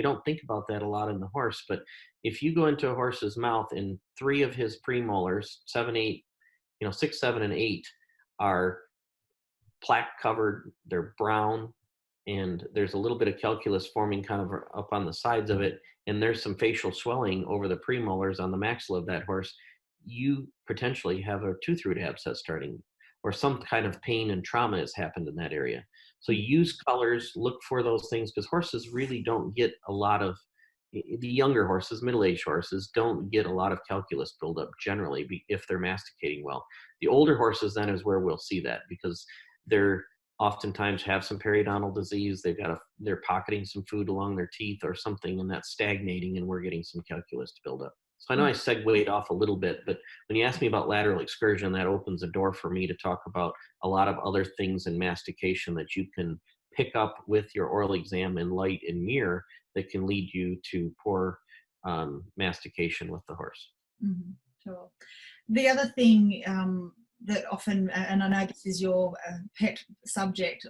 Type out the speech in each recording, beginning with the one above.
don't think about that a lot in the horse, but if you go into a horse's mouth and 3 of his premolars, 7, 8, 6, 7, and 8 are plaque covered, they're brown, and there's a little bit of calculus forming kind of up on the sides of it, and there's some facial swelling over the premolars on the maxilla of that horse, you potentially have a tooth root abscess starting, or some kind of pain and trauma has happened in that area. So use colors, look for those things, because horses really don't get a lot of, the younger horses, middle-aged horses, don't get a lot of calculus buildup generally if they're masticating well. The older horses then is where we'll see that, because they're oftentimes have some periodontal disease. They're pocketing some food along their teeth or something, and that's stagnating, and we're getting some calculus to build up. So I know I segued off a little bit, but when you ask me about lateral excursion, that opens a door for me to talk about a lot of other things in mastication that you can pick up with your oral exam in light and mirror that can lead you to poor mastication with the horse. Mm-hmm. Sure. The other thing that often, and I know this is your pet subject,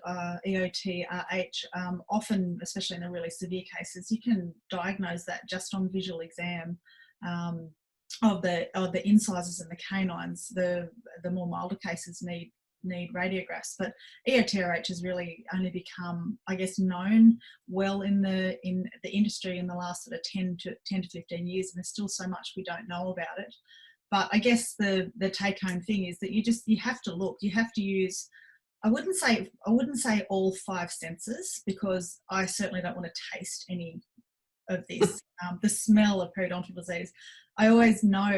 EOTRH, often, especially in the really severe cases, you can diagnose that just on visual exam of the incisors and the canines. The more milder cases need radiographs, but EOTRH has really only become, I guess, known well in the industry in the last sort of 10 to 15 years, and there's still so much we don't know about it. But I guess the take home thing is that you have to look, you have to use, I wouldn't say all 5 senses, because I certainly don't want to taste any of this. The smell of periodontal disease, I always know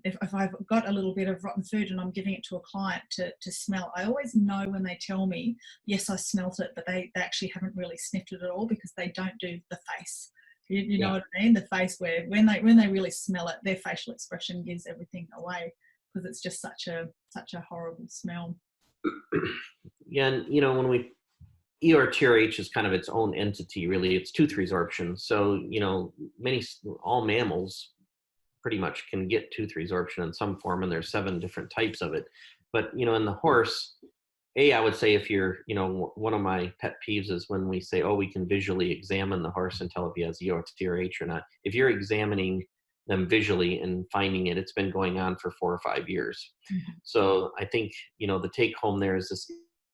if I've got a little bit of rotten food and I'm giving it to a client to smell, I always know when they tell me, yes, I smelt it, but they actually haven't really sniffed it at all, because they don't do the face. You know what I mean? The face, where when they really smell it, their facial expression gives everything away, because it's just such a horrible smell. Yeah, and when EOTRH is kind of its own entity, really. It's tooth resorption. So, all mammals pretty much can get tooth resorption in some form, and there's 7 different types of it. But, in the horse, I would say, if you're, one of my pet peeves is when we say, we can visually examine the horse and tell if he has EOTRH or not. If you're examining them visually and finding it, it's been going on for 4 or 5 years. Mm-hmm. So I think, the take home there is this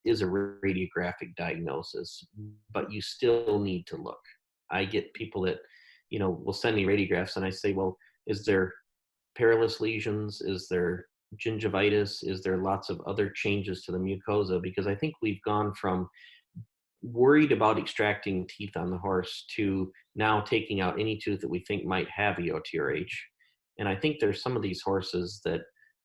is a radiographic diagnosis, but you still need to look. I get people that, will send me radiographs, and I say, well, is there perilous lesions? Is there gingivitis? Is there lots of other changes to the mucosa? Because I think we've gone from worried about extracting teeth on the horse to now taking out any tooth that we think might have EOTRH. And I think there's some of these horses that,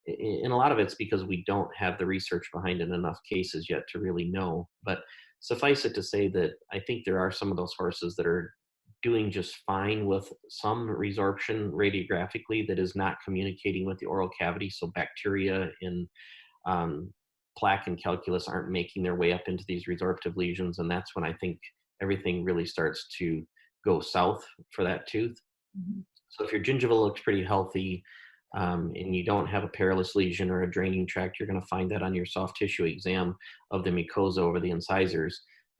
and a lot of it's because we don't have the research behind it in enough cases yet to really know. But suffice it to say that I think there are some of those horses that are doing just fine with some resorption radiographically that is not communicating with the oral cavity. So bacteria in plaque and calculus aren't making their way up into these resorptive lesions. And that's when I think everything really starts to go south for that tooth. Mm-hmm. So if your gingiva looks pretty healthy, and you don't have a perilous lesion or a draining tract, you're going to find that on your soft tissue exam of the mucosa over the incisors.